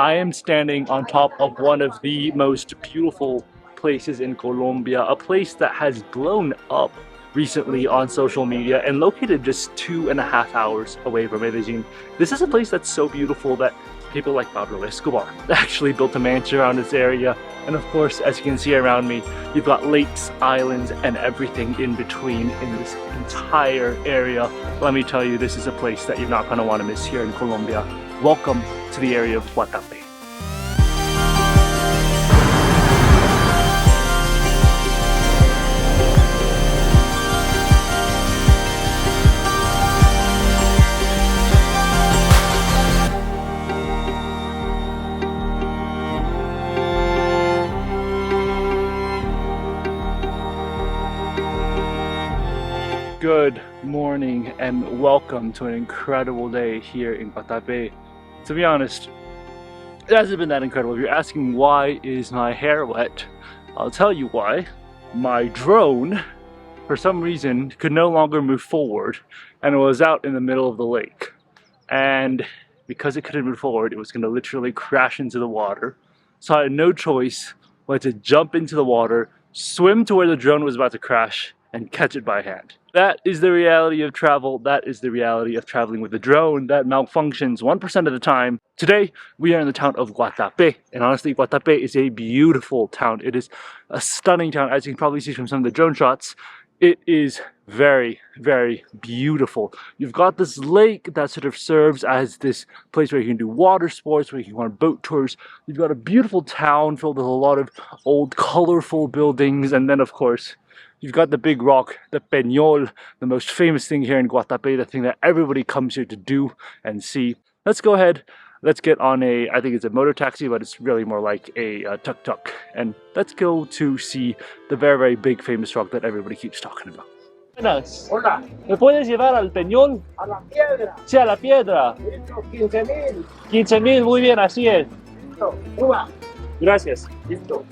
I am standing on top of one of the most beautiful places in Colombia, a place that has blown up recently on social media and located just 2.5 hours away from Medellin. This is a place that's so beautiful that people like Pablo Escobar actually built a mansion around this area. And of course, as you can see around me, you've got lakes, islands, and everything in between in this entire area. Let me tell you, this is a place that you're not going to want to miss here in Colombia. Welcome to the area of Guatape. Good morning and welcome to an incredible day here in Guatapé. To be honest, it hasn't been that incredible. If you're asking why is my hair wet, I'll tell you why. My drone, for some reason, could no longer move forward and it was out in the middle of the lake. And because it couldn't move forward, it was going to literally crash into the water. So I had no choice but to jump into the water, swim to where the drone was about to crash, and catch it by hand. That is the reality of travel. That is the reality of traveling with a drone that malfunctions 1% of the time. Today, we are in the town of Guatapé. And honestly, Guatapé is a beautiful town. It is a stunning town, as you can probably see from some of the drone shots. It is very, very beautiful. You've got this lake that sort of serves as this place where you can do water sports, where you can go on boat tours. You've got a beautiful town filled with a lot of old, colorful buildings. And then, of course, you've got the big rock, the Penol, the most famous thing here in Guatapé, the thing that everybody comes here to do and see. Let's go ahead, let's get on I think it's a motor taxi, but it's really more like a tuk-tuk. And let's go to see the very, very big famous rock that everybody keeps talking about. Buenas. Hola. ¿Me puedes llevar al Peñol? A la piedra. Sí, a la piedra. Listo, 15.000. 15.000, muy bien, así es. Listo, suba. Gracias. Listo.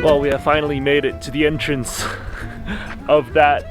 Well, we have finally made it to the entrance of that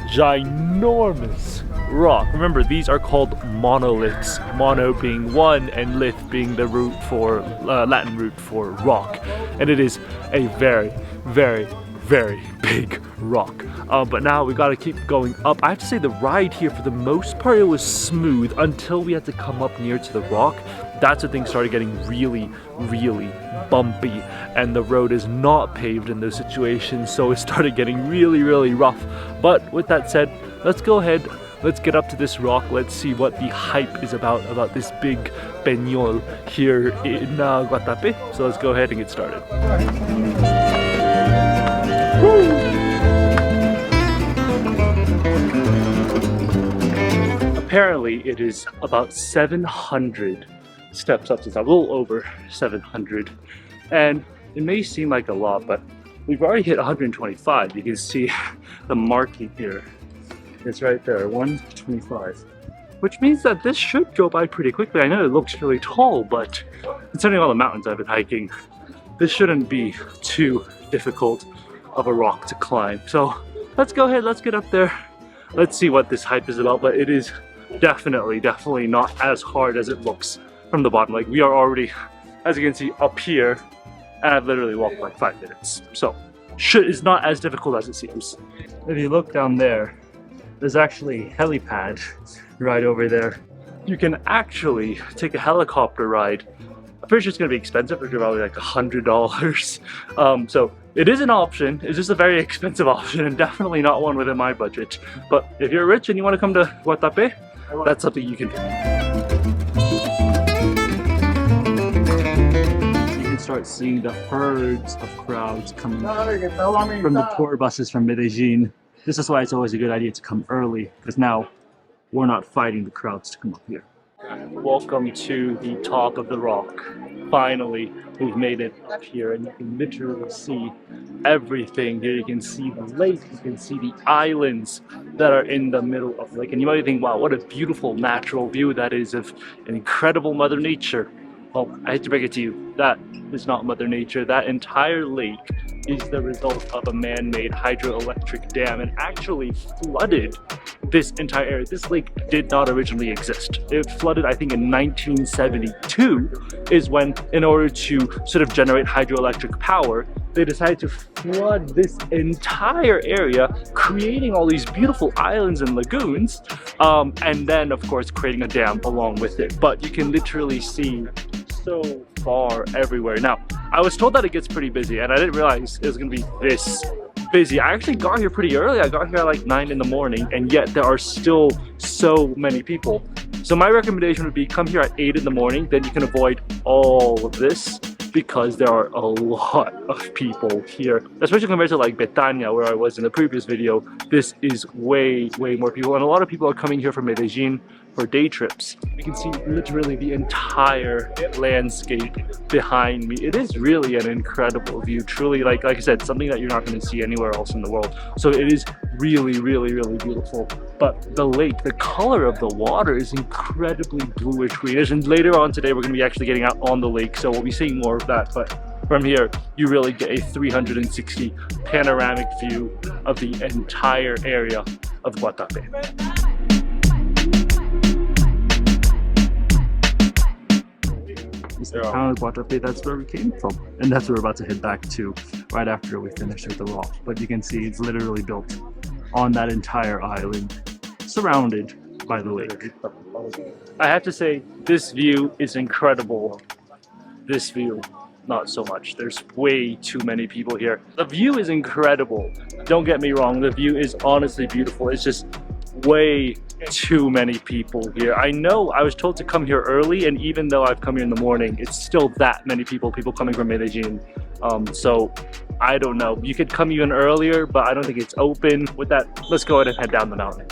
ginormous rock. Remember, these are called monoliths. Mono being one and lith being the root for Latin root for rock. And it is a very, very, very big rock. But now we gotta keep going up. I have to say the ride here, for the most part, it was smooth until we had to come up near to the rock. That's when things started getting really, really bumpy, and the road is not paved in those situations, so it started getting really, really rough. But with that said, let's go ahead, let's get up to this rock, let's see what the hype is about this big Peñol here in Guatapé. So let's go ahead and get started. Apparently it is about 700 steps up to the top, a little over 700, and it may seem like a lot, but we've already hit 125. You can see the marking here. It's right there, 125, which means that this should go by pretty quickly. I know it looks really tall, but considering all the mountains I've been hiking, this shouldn't be too difficult of a rock to climb. So let's go ahead, let's get up there, let's see what this hype is about. But it is definitely not as hard as it looks from the bottom. Like, we are already, as you can see, up here, and I've literally walked like 5 minutes. So it's not as difficult as it seems. If you look down there, there's actually a helipad right over there. You can actually take a helicopter ride. I'm pretty sure it's gonna be expensive, it's probably like $100. So it is an option. It's just a very expensive option and definitely not one within my budget. But if you're rich and you want to come to Guatapé, that's something you can do. Start seeing the herds of crowds coming from the tour buses from Medellin. This is why it's always a good idea to come early, because now we're not fighting the crowds to come up here. Welcome to the top of the rock. finally we've made it up here, and you can literally see everything here. You can see the lake, you can see the islands that are in the middle of the lake, and you might think, wow, what a beautiful natural view that is of an incredible Mother Nature. Well, I hate to break it to you, that is not Mother Nature. That entire lake is the result of a man-made hydroelectric dam, and actually flooded this entire area. This lake did not originally exist. It flooded, I think, in 1972 is when, in order to sort of generate hydroelectric power, they decided to flood this entire area, creating all these beautiful islands and lagoons, and then, of course, creating a dam along with it. But you can literally see so far everywhere. Now, I was told that it gets pretty busy, and I didn't realize it was gonna be this busy. I actually got here pretty early. I got here at like 9 in the morning, and yet there are still so many people. So my recommendation would be come here at 8 in the morning, then you can avoid all of this, because there are a lot of people here, especially compared to like Betania, where I was in the previous video. This is way more people, and a lot of people are coming here from Medellin for day trips. You can see literally the entire landscape behind me. It is really an incredible view, truly, like I said, something that you're not going to see anywhere else in the world. So it is really beautiful. But the lake, the color of the water is incredibly bluish greenish, and later on today we're going to be actually getting out on the lake, so we'll be seeing more of that. But from here you really get a 360 panoramic view of the entire area of Guatape. It's the town of Guatapé. That's where we came from, and that's where we're about to head back to right after we finish with the rock. But you can see it's literally built on that entire island, surrounded by the lake. I have to say, this view is incredible. This view, not so much. There's way too many people here. The view is incredible. Don't get me wrong, the view is honestly beautiful. It's just way too many people here. I know I was told to come here early, and even though I've come here in the morning, it's still that many people coming from Medellin. So I don't know. You could come even earlier, but I don't think it's open. With that, let's go ahead and head down the mountain.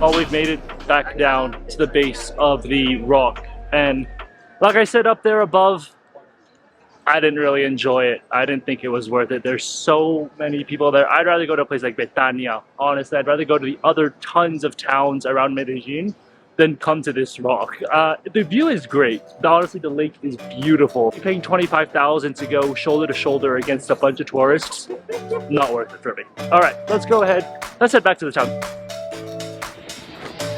Oh, we've made it back down to the base of the rock, and like I said up there above, I didn't really enjoy it. I didn't think it was worth it. There's so many people there. I'd rather go to a place like Betania. Honestly, I'd rather go to the other tons of towns around Medellin than come to this rock. The view is great. Honestly, the lake is beautiful. You're paying 25,000 to go shoulder to shoulder against a bunch of tourists. Not worth it for me. All right, let's go ahead. Let's head back to the town.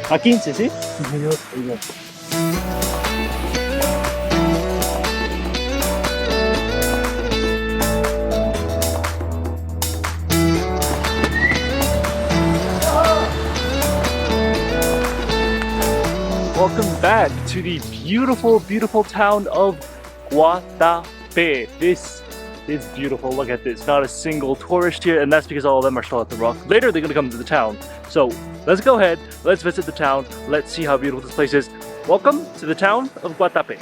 ¿A 15, sí? Welcome back to the beautiful town of Guatape. This is beautiful. Look at this. Not a single tourist here, and that's because all of them are still at the rock. Later they're going to come to the town. So let's go ahead, let's visit the town, let's see how beautiful this place is. Welcome to the town of Guatape.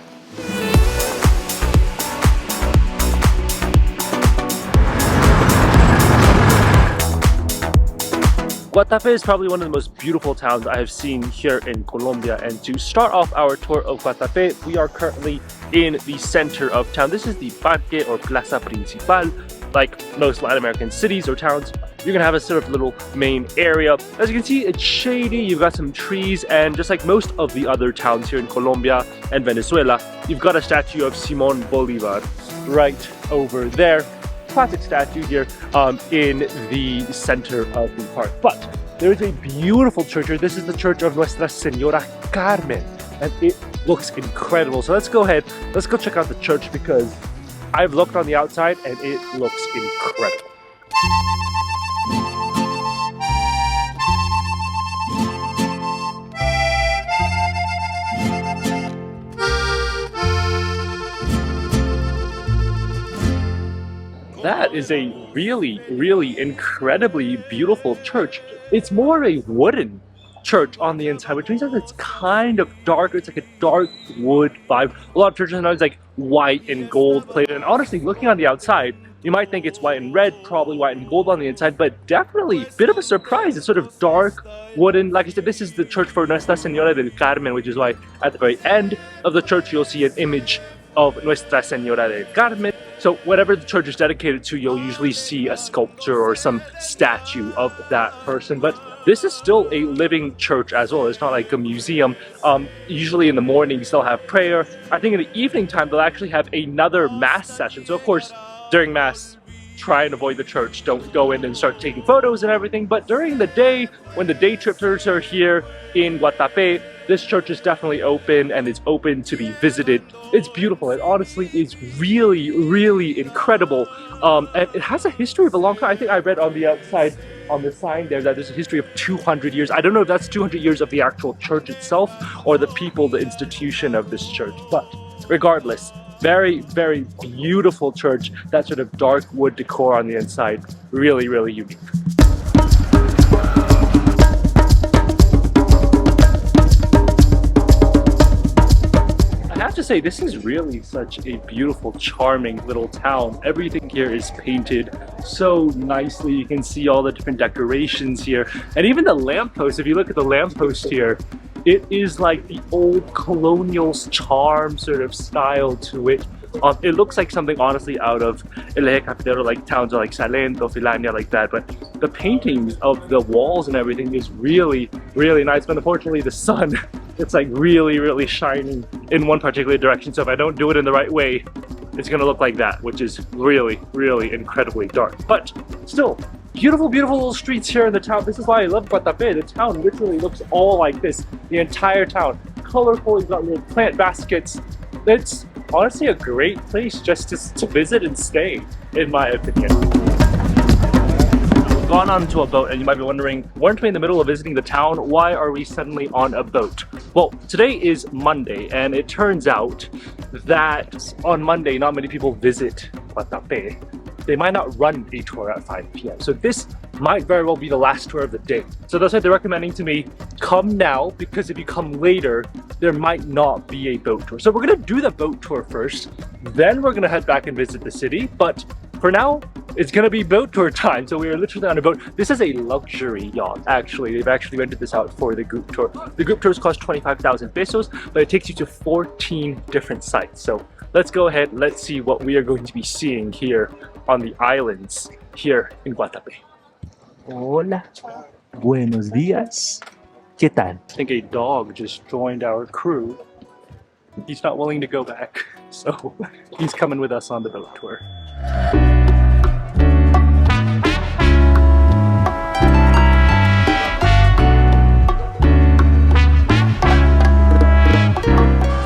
Guatape is probably one of the most beautiful towns I have seen here in Colombia, and to start off our tour of Guatape, we are currently in the center of town. This is the Parque or Plaza Principal. Like most Latin American cities or towns, you're gonna have a sort of little main area. As you can see, it's shady, you've got some trees, and just like most of the other towns here in Colombia and Venezuela, you've got a statue of Simón Bolívar right over there. Classic statue here in the center of the park. But there is a beautiful church here. This is the church of Nuestra Señora Carmen, and it looks incredible. So let's go ahead, let's go check out the church, because I've looked on the outside and it looks incredible. That is a really incredibly beautiful church. It's more a wooden church on the inside, which means that it's kind of darker. It's like a dark wood vibe. A lot of churches now it's like white and gold plated, and honestly, looking on the outside, you might think it's white and red, probably white and gold on the inside, but definitely a bit of a surprise. It's sort of dark wooden. Like I said, this is the church for Nuestra Señora del Carmen, which is why at the very end of the church you'll see an image of Nuestra Señora del Carmen. So whatever the church is dedicated to, you'll usually see a sculpture or some statue of that person. But this is still a living church as well. It's not like a museum. Usually in the mornings they'll have prayer. I think in the evening time they'll actually have another mass session. So of course, during mass, try and avoid the church. Don't go in and start taking photos and everything. But during the day, when the day trippers are here in Guatapé, this church is definitely open, and it's open to be visited. It's beautiful. It honestly is really, really incredible. And it has a history of a long time. I think I read on the outside, on the sign there, that there's a history of 200 years. I don't know if that's 200 years of the actual church itself or the people, the institution of this church. But regardless, very, very beautiful church. That sort of dark wood decor on the inside. Really, really unique. I have to say, this is really such a beautiful, charming little town. Everything here is painted so nicely. You can see all the different decorations here. And even the lamppost, if you look at the lamppost here, it is like the old colonial charm sort of style to it. It looks like something honestly out of 𝐒𝐿𝐶𝐁𝐒𝐂𝐑𝐈𝐏𝐍𝐿, like towns like Salento, Finlandia, like that. But the paintings of the walls and everything is really, really nice. But unfortunately the sun, it's like really, really shining in one particular direction. So if I don't do it in the right way, it's gonna look like that, which is really, really incredibly dark. But still, beautiful, beautiful little streets here in the town. This is why I love Guatapé. The town literally looks all like this. The entire town. Colorful, you've got little plant baskets. It's honestly a great place just to visit and stay, in my opinion. We've gone onto a boat, and you might be wondering, weren't we in the middle of visiting the town? Why are we suddenly on a boat? Well, today is Monday, and it turns out that on Monday not many people visit Guatapé. They might not run a tour at 5 p.m. So this might very well be the last tour of the day. So that's why they're recommending to me, come now, because if you come later, there might not be a boat tour. So we're gonna do the boat tour first, then we're gonna head back and visit the city. But for now, it's gonna be boat tour time. So we are literally on a boat. This is a luxury yacht, actually. They've actually rented this out for the group tour. The group tours cost 25,000 pesos, but it takes you to 14 different sites. So let's go ahead, let's see what we are going to be seeing here on the islands here in Guatapé. Hola, buenos días. ¿Qué tal? I think a dog just joined our crew. He's not willing to go back, so he's coming with us on the boat tour.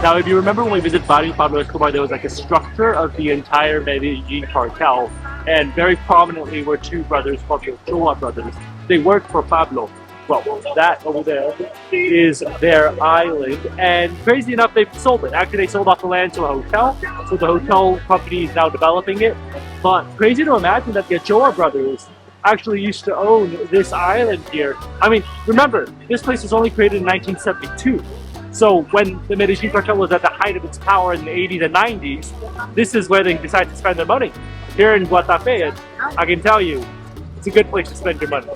Now, if you remember when we visited Barrio Pablo Escobar, there was like a structure of the entire Medellin cartel, and very prominently were two brothers called the 𝐋𝐈𝐍𝐊 brothers. They worked for Pablo. Well, that over there is their island, and crazy enough, they've sold it. Actually, they sold off the land to a hotel, so the hotel company is now developing it. But crazy to imagine that the 𝐋𝐈𝐍𝐊 brothers actually used to own this island here. I mean, remember, this place was only created in 1972. So when the Medellin cartel was at the height of its power in the 80s and 90s, this is where they decided to spend their money. Here in Guatapé, and I can tell you, it's a good place to spend your money.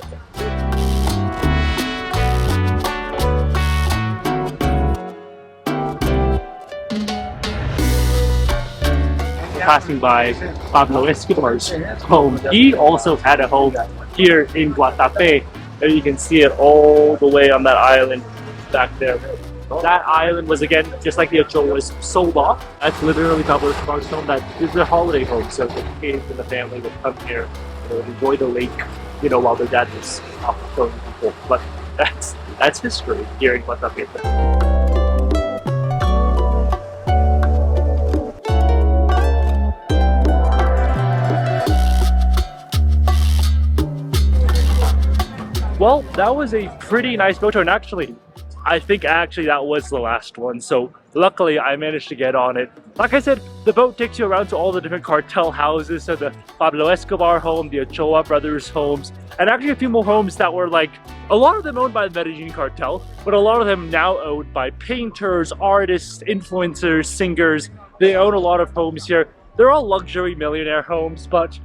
Passing by Pablo Escobar's home. He also had a home here in Guatapé, and you can see it all the way on that island back there. That island was, again, just like the 𝐋𝐈𝐍𝐿, was sold off. That's literally Pablo Escobar's home. That is their holiday home. So the kids and the family would come here and enjoy the lake, you know, while their dad was off showing people. But that's history here in Guatapé. Well, that was a pretty nice boat tour, and actually, I think that was the last one. So luckily I managed to get on it. Like I said, the boat takes you around to all the different cartel houses. So the Pablo Escobar home, the 𝐋𝐈𝐍𝐿 brothers homes, and actually a few more homes that were like A lot of them owned by the Medellin cartel, but a lot of them now owned by painters, artists, influencers, singers. They own a lot of homes here. They're all luxury millionaire homes, but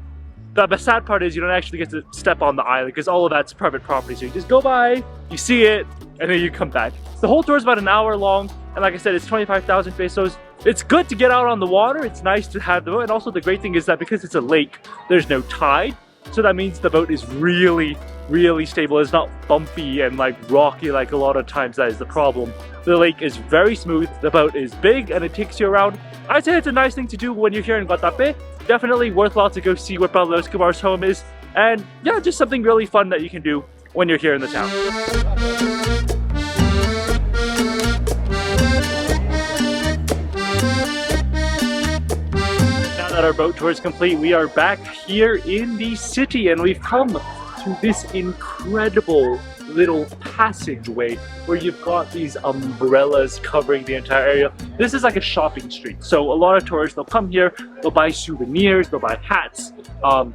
the sad part is you don't actually get to step on the island because all of that's private property. So you just go by, you see it, and then you come back. The whole tour is about an hour long, and like I said, it's 25,000 pesos. It's good to get out on the water. It's nice to have the boat, and also the great thing is that because it's a lake, there's no tide. So that means the boat is really stable. It's not bumpy and like rocky like a lot of times that is the problem. The lake is very smooth, the boat is big, and it takes you around. I'd say it's a nice thing to do when you're here in Guatape. Definitely worthwhile to go see where Pablo Escobar's home is. And yeah, just something really fun that you can do when you're here in the town. Now that our boat tour is complete, we are back here in the city, and we've come to this incredible little passageway where you've got these umbrellas covering the entire area. This is like a shopping street, so a lot of tourists, they'll come here, they'll buy souvenirs, they'll buy hats,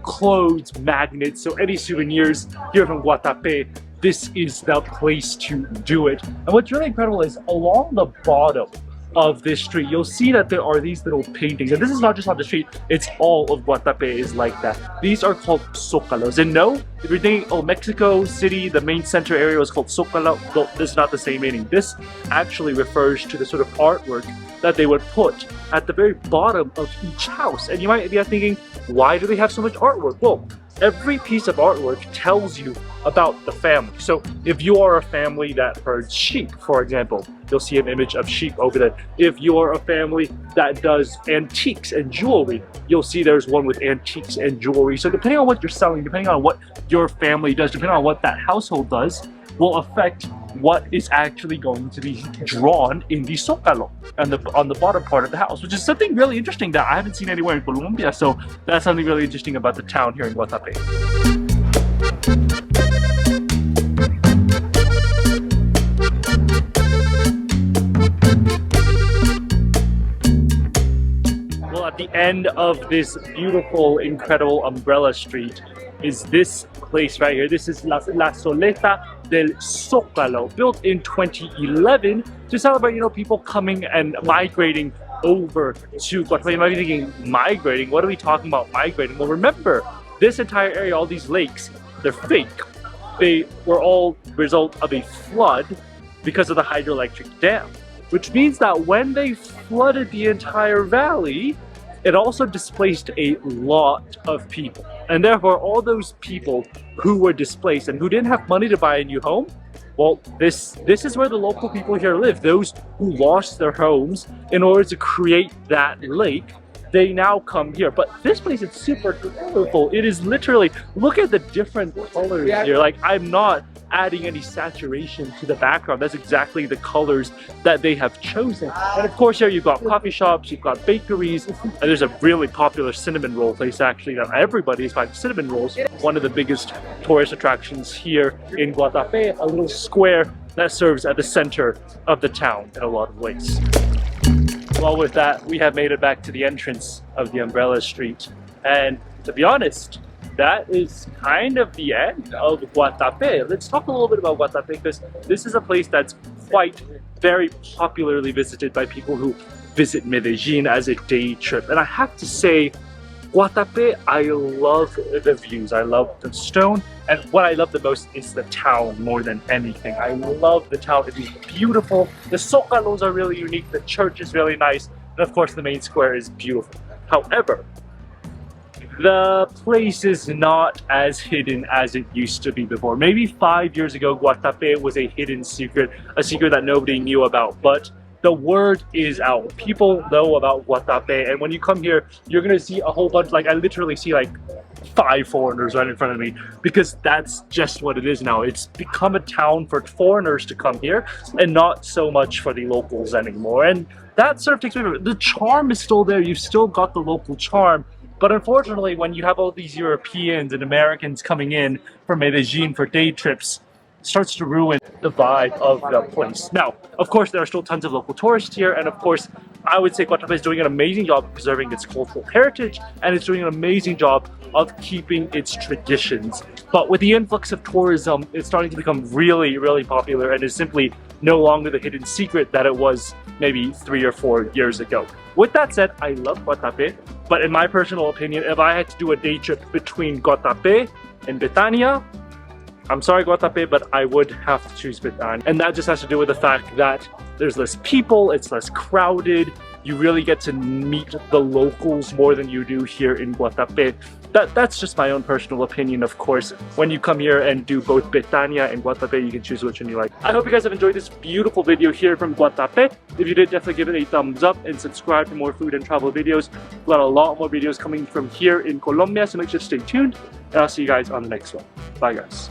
clothes, magnets. So any souvenirs here from Guatape, this is the place to do it. And what's really incredible is along the bottom of this street, you'll see that there are these little paintings, and this is not just on the street, it's all of Guatape is like that. These are called zocalos, and no, if you're thinking, oh, Mexico City, the main center area was called zocalo, well, this is not the same meaning. This actually refers to the sort of artwork that they would put at the very bottom of each house. And you might be thinking, why do they have so much artwork? Well, every piece of artwork tells you about the family. So if you are a family that herds sheep, for example, you'll see an image of sheep over there. If you are a family that does antiques and jewelry, you'll see there's one with antiques and jewelry. So depending on what you're selling, depending on what your family does, depending on what that household does, will affect what is actually going to be drawn in the zocalo and on the bottom part of the house, which is something really interesting that I haven't seen anywhere in Colombia. So that's something really interesting about the town here in Guatape. Well, at the end of this beautiful, incredible umbrella street is this place right here. This is La Soleta del Zócalo, built in 2011 to celebrate, you know, people coming and migrating over to Guatemala. You might be thinking, migrating? What are we talking about migrating? Well, remember, this entire area, all these lakes, they're fake. They were all the result of a flood because of the hydroelectric dam, which means that when they flooded the entire valley, it also displaced a lot of people. And therefore, all those people who were displaced and who didn't have money to buy a new home, well, this is where the local people here live. Those who lost their homes in order to create that lake, they now come here. But this place is super colorful. It is literally, look at the different colors here. Like, I'm not adding any saturation to the background. That's exactly the colors that they have chosen. And of course here you've got coffee shops, you've got bakeries, and there's a really popular cinnamon roll place actually that everybody is buying cinnamon rolls. One of the biggest tourist attractions here in Guatape, a little square that serves at the center of the town in a lot of ways. Well, with that, we have made it back to the entrance of the Umbrella Street, and to be honest, that is kind of the end of Guatape. Let's talk a little bit about Guatape, because this is a place that's very popularly visited by people who visit Medellin as a day trip. And I have to say, Guatape, I love the views, I love the stone, and what I love the most is the town more than anything. I love the town, it is beautiful, the zocalos are really unique, the church is really nice, and of course the main square is beautiful. However, the place is not as hidden as it used to be before. Maybe 5 years ago, Guatape was a hidden secret, a secret that nobody knew about, but the word is out. People know about Guatape, and when you come here, you're gonna see a whole bunch, like I literally see like 5 foreigners right in front of me, because that's just what it is now. It's become a town for foreigners to come here, and not so much for the locals anymore. And that sort of takes me, the charm is still there, you've still got the local charm, but unfortunately when you have all these Europeans and Americans coming in from Medellin for day trips, starts to ruin the vibe of the place. Now, of course, there are still tons of local tourists here, and of course, I would say Guatape is doing an amazing job of preserving its cultural heritage, and it's doing an amazing job of keeping its traditions. But with the influx of tourism, it's starting to become really, really popular and is simply no longer the hidden secret that it was maybe 3 or 4 years ago. With that said, I love Guatape, but in my personal opinion, if I had to do a day trip between Guatape and Betania, I'm sorry Guatape, but I would have to choose Betania. And that just has to do with the fact that there's less people, it's less crowded, you really get to meet the locals more than you do here in Guatape. That's just my own personal opinion, of course. When you come here and do both Betania and Guatape, you can choose which one you like. I hope you guys have enjoyed this beautiful video here from Guatape. If you did, definitely give it a thumbs up and subscribe for more food and travel videos. We've got a lot more videos coming from here in Colombia, so make sure to stay tuned, and I'll see you guys on the next one. Bye guys.